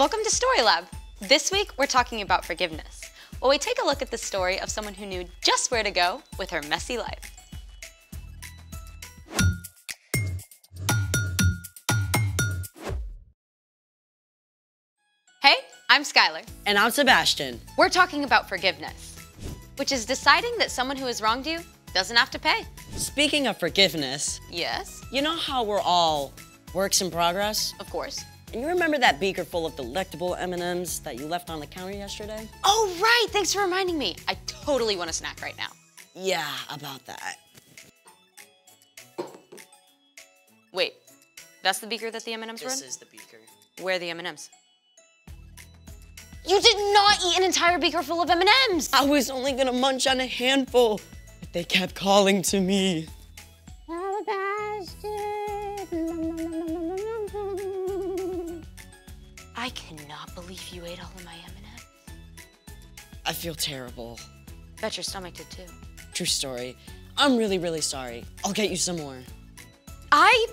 Welcome to Story Lab. This week, we're talking about forgiveness, while we take a look at the story of someone who knew just where to go with her messy life. Hey, I'm Skylar. And I'm Sebastian. We're talking about forgiveness, which is deciding that someone who has wronged you doesn't have to pay. Speaking of forgiveness, Yes, you know how we're all works in progress? of course. And you remember that beaker full of delectable M&Ms that you left on the counter yesterday? Oh, right, thanks for reminding me. I totally want a snack right now. Yeah, about that. Wait, that's the beaker that the M&Ms were in? This is the beaker. Where are the M&Ms? You did not eat an entire beaker full of M&Ms! I was only gonna munch on a handful, but they kept calling to me. I cannot believe you ate all of my M&Ms. I feel terrible. Bet your stomach did too. True story. I'm really, really sorry. I'll get you some more. I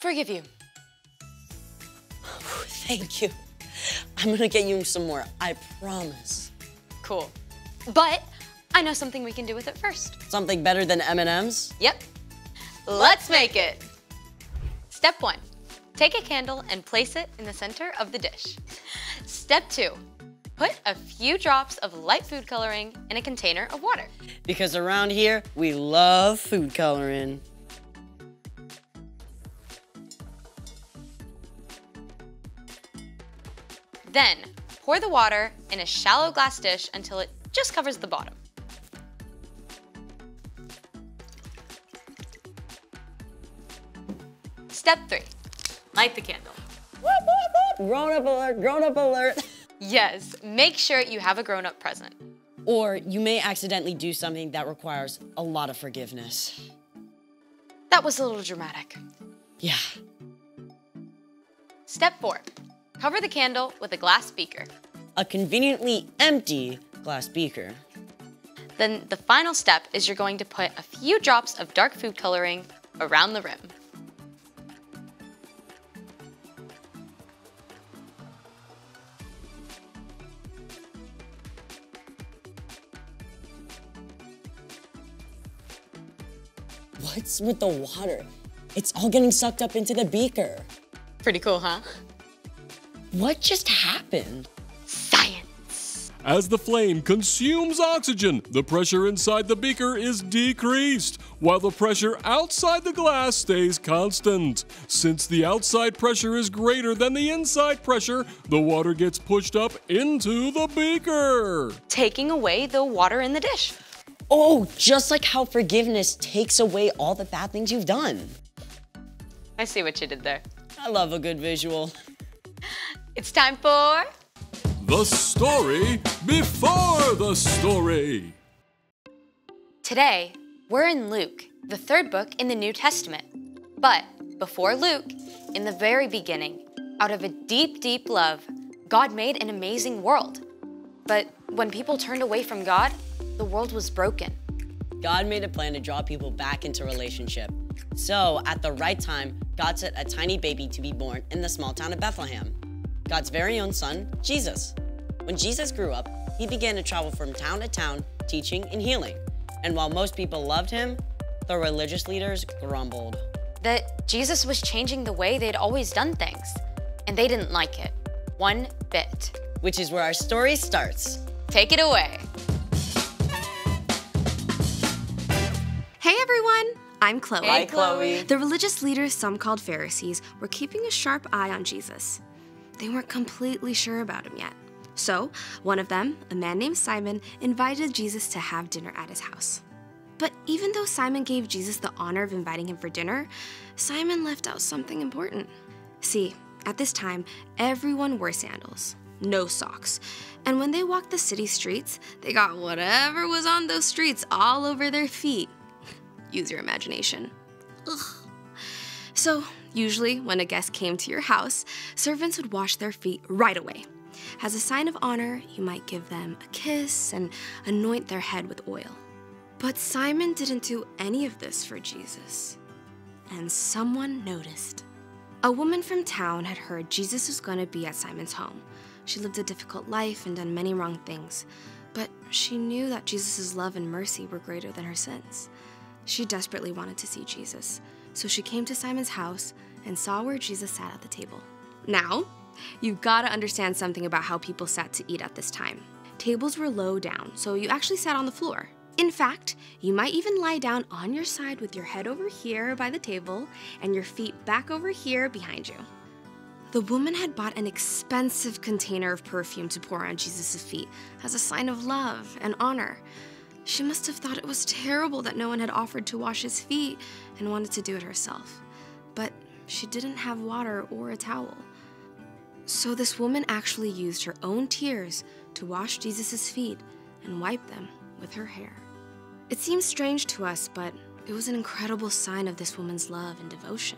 forgive you. Thank you. I'm gonna get you some more, I promise. Cool. But I know something we can do with it first. Something better than M&Ms? Yep. Let's make it. Step 1. Take a candle and place it in the center of the dish. Step 2. Put a few drops of light food coloring in a container of water. Because around here, we love food coloring. Then, pour the water in a shallow glass dish until it just covers the bottom. Step 3. Light the candle. Grown-up alert, grown-up alert. Yes, make sure you have a grown-up present. Or you may accidentally do something that requires a lot of forgiveness. That was a little dramatic. Yeah. Step 4. Cover the candle with a glass beaker. A conveniently empty glass beaker. Then the final step is you're going to put a few drops of dark food coloring around the rim. What's with the water? It's all getting sucked up into the beaker. Pretty cool, huh? What just happened? Science! As the flame consumes oxygen, the pressure inside the beaker is decreased, while the pressure outside the glass stays constant. Since the outside pressure is greater than the inside pressure, the water gets pushed up into the beaker. Taking away the water in the dish. Oh, just like how forgiveness takes away all the bad things you've done. I see what you did there. I love a good visual. It's time for... The story before the story. Today, we're in Luke, the third book in the New Testament. But before Luke, in the very beginning, out of a deep, deep love, God made an amazing world. But when people turned away from God, the world was broken. God made a plan to draw people back into relationship. So, at the right time, God sent a tiny baby to be born in the small town of Bethlehem. God's very own son, Jesus. When Jesus grew up, he began to travel from town to town, teaching and healing. And while most people loved him, the religious leaders grumbled. That Jesus was changing the way they'd always done things. And they didn't like it. One bit. Which is where our story starts. Take it away. Hey everyone, I'm Chloe. Hey, Chloe. The religious leaders, some called Pharisees, were keeping a sharp eye on Jesus. They weren't completely sure about him yet. So, one of them, a man named Simon, invited Jesus to have dinner at his house. But even though Simon gave Jesus the honor of inviting him for dinner, Simon left out something important. See, at this time, everyone wore sandals, no socks. And when they walked the city streets, they got whatever was on those streets all over their feet. Use your imagination. Ugh. So, usually when a guest came to your house, servants would wash their feet right away. As a sign of honor, you might give them a kiss and anoint their head with oil. But Simon didn't do any of this for Jesus. And someone noticed. A woman from town had heard Jesus was going to be at Simon's home. She lived a difficult life and done many wrong things, but she knew that Jesus' love and mercy were greater than her sins. She desperately wanted to see Jesus, so she came to Simon's house and saw where Jesus sat at the table. Now, you've got to understand something about how people sat to eat at this time. Tables were low down, so you actually sat on the floor. In fact, you might even lie down on your side with your head over here by the table and your feet back over here behind you. The woman had bought an expensive container of perfume to pour on Jesus' feet as a sign of love and honor. She must have thought it was terrible that no one had offered to wash his feet and wanted to do it herself. But she didn't have water or a towel. So this woman actually used her own tears to wash Jesus' feet and wipe them with her hair. It seems strange to us, but it was an incredible sign of this woman's love and devotion.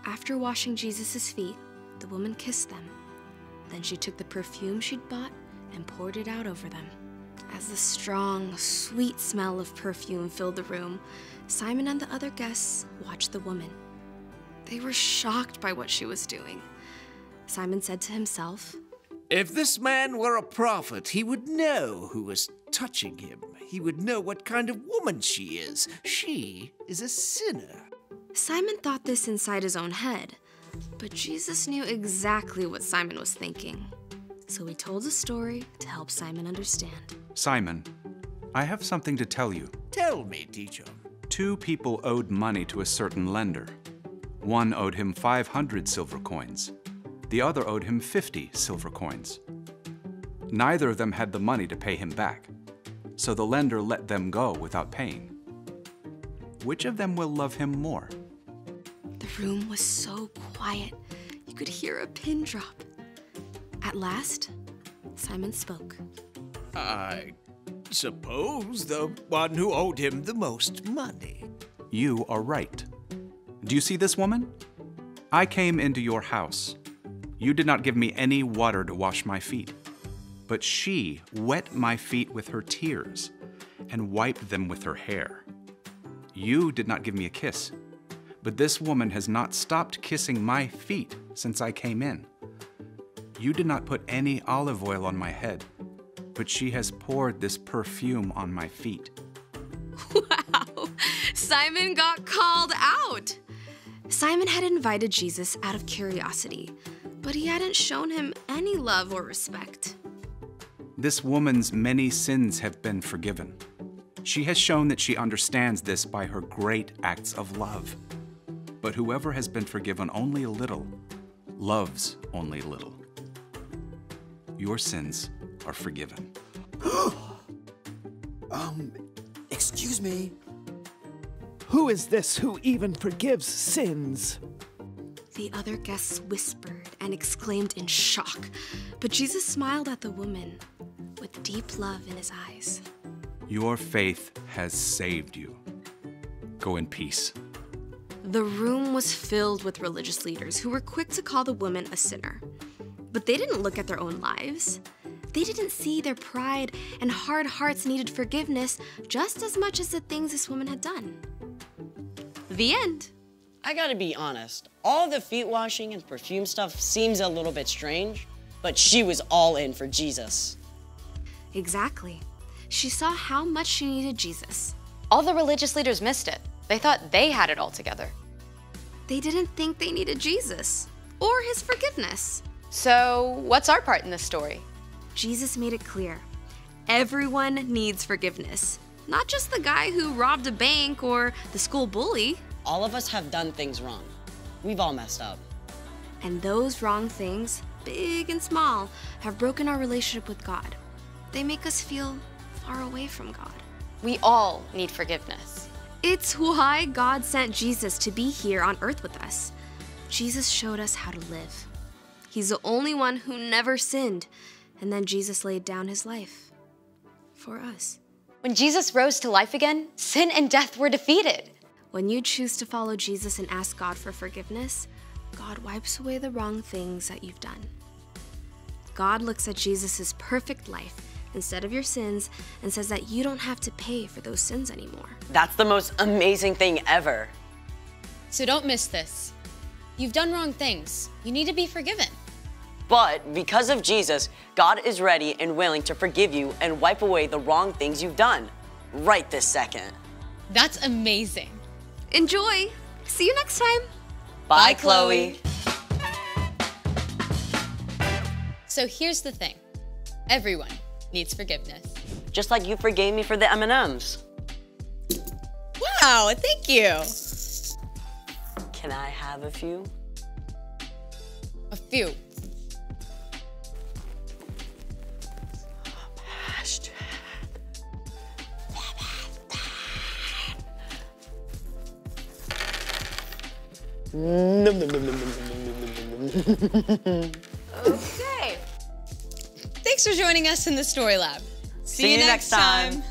After washing Jesus' feet, the woman kissed them. Then she took the perfume she'd bought and poured it out over them. As the strong, sweet smell of perfume filled the room, Simon and the other guests watched the woman. They were shocked by what she was doing. Simon said to himself, "If this man were a prophet, he would know who was touching him. He would know what kind of woman she is. She is a sinner." Simon thought this inside his own head, but Jesus knew exactly what Simon was thinking. So he told a story to help Simon understand. Simon, I have something to tell you. Tell me, teacher. 2 people owed money to a certain lender. One owed him 500 silver coins. The other owed him 50 silver coins. Neither of them had the money to pay him back, so the lender let them go without paying. Which of them will love him more? The room was so quiet, you could hear a pin drop. At last, Simon spoke. I suppose the one who owed him the most money. You are right. Do you see this woman? I came into your house. You did not give me any water to wash my feet, but she wet my feet with her tears and wiped them with her hair. You did not give me a kiss, but this woman has not stopped kissing my feet since I came in. You did not put any olive oil on my head, but she has poured this perfume on my feet. Wow, Simon got called out. Simon had invited Jesus out of curiosity, but he hadn't shown him any love or respect. This woman's many sins have been forgiven. She has shown that she understands this by her great acts of love. But whoever has been forgiven only a little, loves only little. Your sins are forgiven. Excuse me. Who is this who even forgives sins? The other guests whispered and exclaimed in shock, but Jesus smiled at the woman with deep love in his eyes. Your faith has saved you. Go in peace. The room was filled with religious leaders who were quick to call the woman a sinner. But they didn't look at their own lives. They didn't see their pride and hard hearts needed forgiveness just as much as the things this woman had done. The end. I gotta be honest, all the feet washing and perfume stuff seems a little bit strange, but she was all in for Jesus. Exactly. She saw how much she needed Jesus. All the religious leaders missed it. They thought they had it all together. They didn't think they needed Jesus or his forgiveness. So, what's our part in this story? Jesus made it clear. Everyone needs forgiveness. Not just the guy who robbed a bank or the school bully. All of us have done things wrong. We've all messed up. And those wrong things, big and small, have broken our relationship with God. They make us feel far away from God. We all need forgiveness. It's why God sent Jesus to be here on earth with us. Jesus showed us how to live. He's the only one who never sinned, and then Jesus laid down his life for us. When Jesus rose to life again, sin and death were defeated. When you choose to follow Jesus and ask God for forgiveness, God wipes away the wrong things that you've done. God looks at Jesus' perfect life instead of your sins and says that you don't have to pay for those sins anymore. That's the most amazing thing ever. So don't miss this. You've done wrong things. You need to be forgiven. But because of Jesus, God is ready and willing to forgive you and wipe away the wrong things you've done right this second. That's amazing. Enjoy. See you next time. Bye, Chloe. So here's the thing. Everyone needs forgiveness. Just like you forgave me for the M&Ms. Wow, thank you. Can I have a few? A few. Okay. Thanks for joining us in the Story Lab. See you next time.